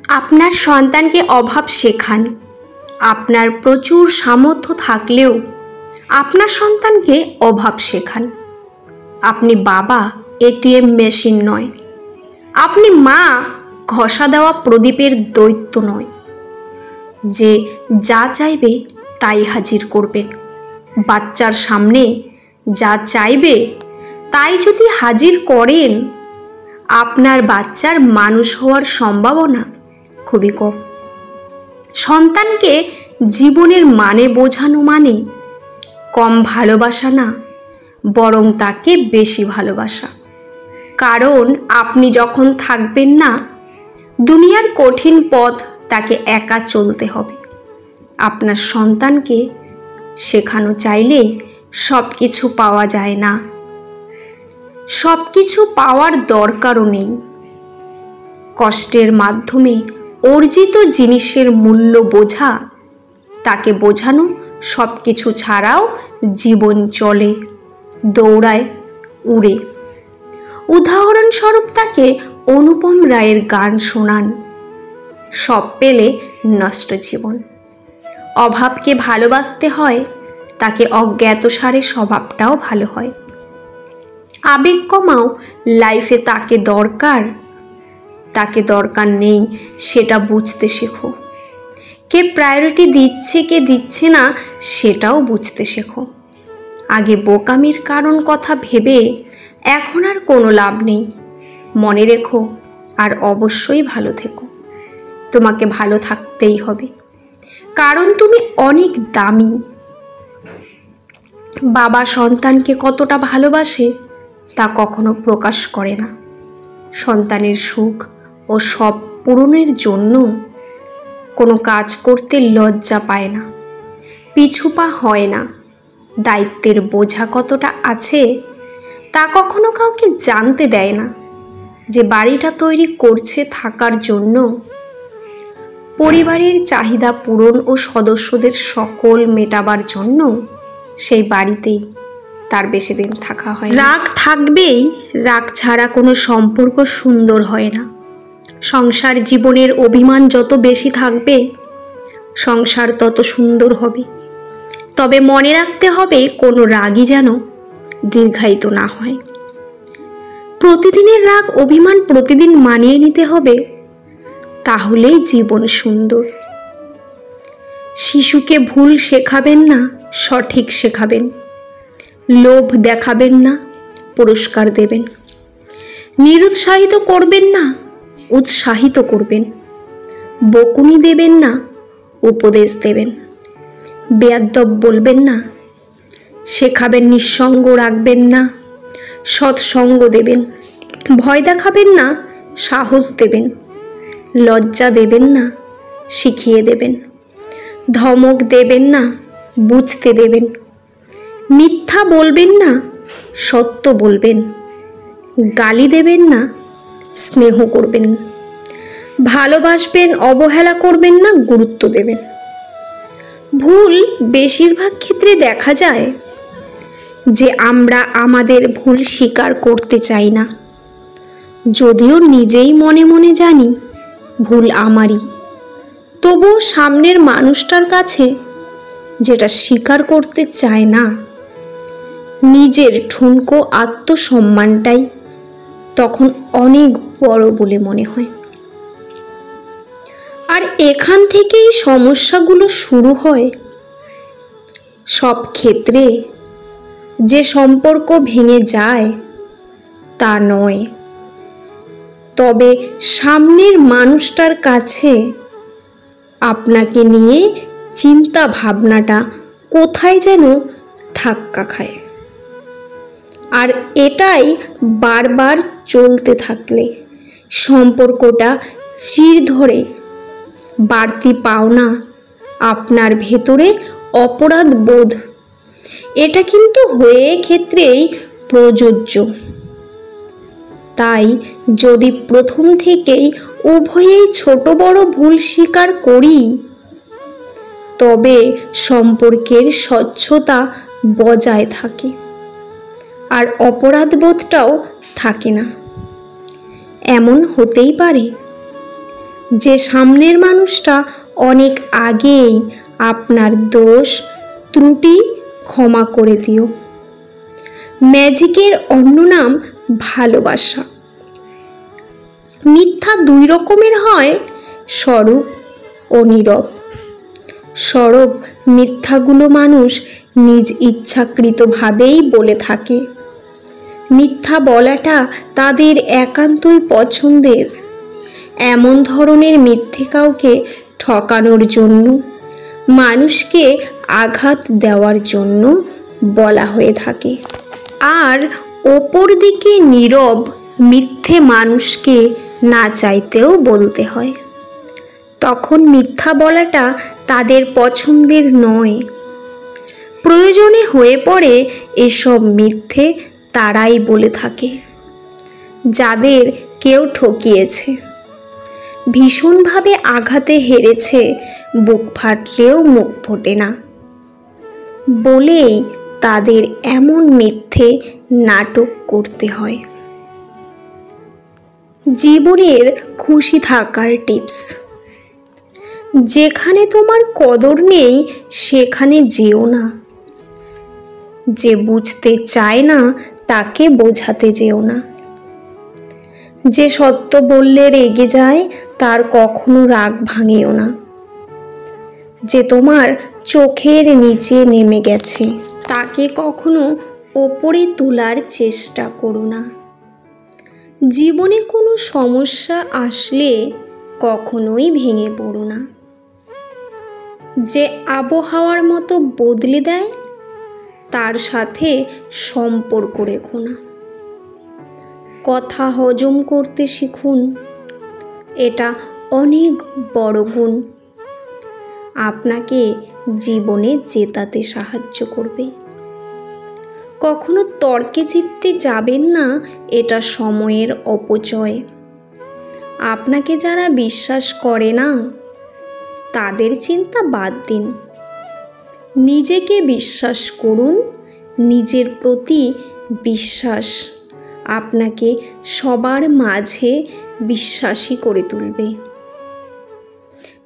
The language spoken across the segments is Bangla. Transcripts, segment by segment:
আপনার সন্তানকে অভাব শেখান। আপনার প্রচুর সামর্থ্য থাকলেও আপনার সন্তানকে অভাব শেখান। আপনি বাবা, এটিএম মেশিন নয়। আপনি মা, ঘষা দেওয়া প্রদীপের দৈত্য নয় যে যা চাইবে তাই হাজির করবেন। বাচ্চার সামনে যা চাইবে তাই যদি হাজির করেন, আপনার বাচ্চার মানুষ হওয়ার সম্ভাবনা খুবই কম। সন্তানকে জীবনের মানে বোঝানো মানে কম ভালোবাসা না, বরং তাকে বেশি ভালোবাসা। কারণ আপনি যখন থাকবেন না, দুনিয়ার কঠিন পথ তাকে একা চলতে হবে। আপনার সন্তানকে শেখানো চাইলে সব কিছু পাওয়া যায় না, সব কিছু পাওয়ার দরকারও নেই। কষ্টের মাধ্যমে অর্জিত জিনিসের মূল্য বোঝা, তাকে বোঝানো সব কিছু ছাড়াও জীবন চলে, দৌড়ায়, উড়ে। উদাহরণস্বরূপ তাকে অনুপম রায়ের গান শোনান, সব পেলে নষ্ট জীবন। অভাবকে ভালোবাসতে হয়, তাকে অজ্ঞাতসারে স্বভাবটাও ভালো হয়। আবেগ কমাও, লাইফে তাকে দরকার নেই সেটা বুঝতে শেখো। কে প্রায়োরিটি দিচ্ছে কে দিচ্ছে না সেটাও বুঝতে শেখো। আগে বোকামির কারণ কথা ভেবে এখন আর কোনো লাভ নেই। মনে রেখো, আর অবশ্যই ভালো থেকো। তোমাকে ভালো থাকতেই হবে, কারণ তুমি অনেক দামি। বাবা সন্তানকে কতটা ভালোবাসে তা কখনো প্রকাশ করে না। সন্তানের সুখ ও সব পূরণের জন্য কোনো কাজ করতে লজ্জা পায় না, পিছুপা হয় না। দায়িত্বের বোঝা কতটা আছে তা কখনো কাউকে জানতে দেয় না। যে বাড়িটা তৈরি করছে থাকার জন্য, পরিবারের চাহিদা পূরণ ও সদস্যদের সকল মেটাবার জন্য, সেই বাড়িতেই তার বেশি দিন থাকা হয়। রাগ থাকবেই, রাগ ছাড়া কোনো সম্পর্ক সুন্দর হয় না। সংসার জীবনের অভিমান যত বেশি থাকবে, সংসার তত সুন্দর হবে। তবে মনে রাখতে হবে, কোনো রাগই যেন দীর্ঘায়িত না হয়। প্রতিদিনের রাগ অভিমান প্রতিদিন মানিয়ে নিতে হবে, তাহলেই জীবন সুন্দর। শিশুকে ভুল শেখাবেন না, সঠিক শেখাবেন। লোভ দেখাবেন না, পুরস্কার দেবেন। নিরুৎসাহিত করবেন না, উৎসাহিত করবেন। বকুনি দেবেন না, উপদেশ দেবেন। বেয়াদ্দব বলবেন না, শেখাবেন। নিঃসঙ্গ রাখবেন না, সৎসঙ্গ দেবেন। ভয় দেখাবেন না, সাহস দেবেন। লজ্জা দেবেন না, শিখিয়ে দেবেন। ধমক দেবেন না, বুঝতে দেবেন। মিথ্যা বলবেন না, সত্য বলবেন। গালি দেবেন না, স্নেহ করবেন। ভালোবাসবেন, অবহেলা করবেন না, গুরুত্ব দেবেন। ভুল বেশিরভাগ ক্ষেত্রে দেখা যায় যে আমরা আমাদের ভুল স্বীকার করতে চাই না, যদিও নিজেই মনে মনে জানি ভুল আমারই। তবুও সামনের মানুষটার কাছে যেটা স্বীকার করতে চায় না, নিজের ঠুনকো আত্মসম্মানটাই তখন অনেক বড় বলে মনে হয়। আর এখান থেকেই সমস্যাগুলো শুরু হয়। সব ক্ষেত্রে যে সম্পর্ক ভেঙে যায় তা নয়, তবে সামনের মানুষটার কাছে আপনাকে নিয়ে চিন্তা ভাবনাটা কোথায় যেন ধাক্কা খায়। আর এটাই বারবার চলতে থাকলে সম্পর্কটা চির ধরে বাড়তি পাওনা, আপনার ভেতরে অপরাধ বোধ, এটা কিন্তু হয়ে ক্ষেত্রেই প্রযোজ্য। তাই যদি প্রথম থেকেই উভয়েই ছোট বড় ভুল স্বীকার করি, তবে সম্পর্কের স্বচ্ছতা বজায় থাকে আর অপরাধবোধটাও থাকে না। এমন হতেই পারে যে সামনের মানুষটা অনেক আগেই আপনার দোষ ত্রুটি ক্ষমা করে দিও। ম্যাজিকের অন্য নাম ভালোবাসা। মিথ্যা দুই রকমের হয়, স্বরূপ ও নীরব। স্বরূপ মিথ্যাগুলো মানুষ নিজ ইচ্ছাকৃতভাবেই বলে থাকে। মিথ্যা বলাটা তাদের একান্তই পছন্দের। এমন ধরনের মিথ্যে কাউকে ঠকানোর জন্য, মানুষকে আঘাত দেওয়ার জন্য বলা হয়ে থাকে। আর অপর দিকে নীরব মিথ্যে মানুষকে না চাইতেও বলতে হয়। তখন মিথ্যা বলাটা তাদের পছন্দের নয়। প্রয়োজনে হয়ে পড়ে এসব মিথ্যে তারাই বলে থাকে যাদের কেউ ঠকিয়েছে, ভীষণভাবে আঘাতে হেরেছে, বুক ফাটলেও মুখ ফোটে না বলেই তাদের এমন মিথ্যে নাটক করতে হয়। জীবনের খুশি থাকার টিপস। যেখানে তোমার কদর নেই সেখানে যেও না। যে বুঝতে চায় না তাকে বোঝাতে যেও না। যে সত্য বললে রেগে যায় তার কখনো রাগ ভাঙিও না। যে তোমার চোখের নিচে নেমে গেছে তাকে কখনো ওপরে তোলার চেষ্টা করো না। জীবনে কোনো সমস্যা আসলে কখনোই ভেঙে পড়ো না। যে আবহাওয়ার মতো বদলে দেয় তার সাথে সম্পর্ক রেখো না। কথা হজম করতে শিখুন, এটা অনেক বড় গুণ, আপনাকে জীবনে জেতাতে সাহায্য করবে। কখনো তর্কে জিততে যাবেন না, এটা সময়ের অপচয়। আপনাকে যারা বিশ্বাস করে না তাদের চিন্তা বাদ দিন। নিজেকে বিশ্বাস করুন। নিজের প্রতি বিশ্বাস আপনাকে সবার মাঝে বিশ্বাসী করে তুলবে।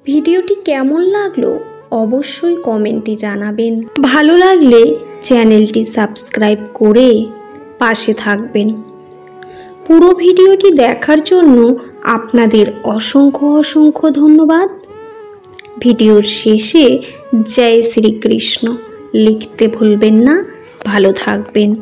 ভিডিওটি কেমন লাগলো অবশ্যই কমেন্টে জানাবেন। ভালো লাগলে চ্যানেলটি সাবস্ক্রাইব করে পাশে থাকবেন। পুরো ভিডিওটি দেখার জন্য আপনাদের অসংখ্য অসংখ্য ধন্যবাদ। ভিডিওর শেষে জয় শ্রীকৃষ্ণ লিখতে ভুলবেন না। ভালো থাকবেন।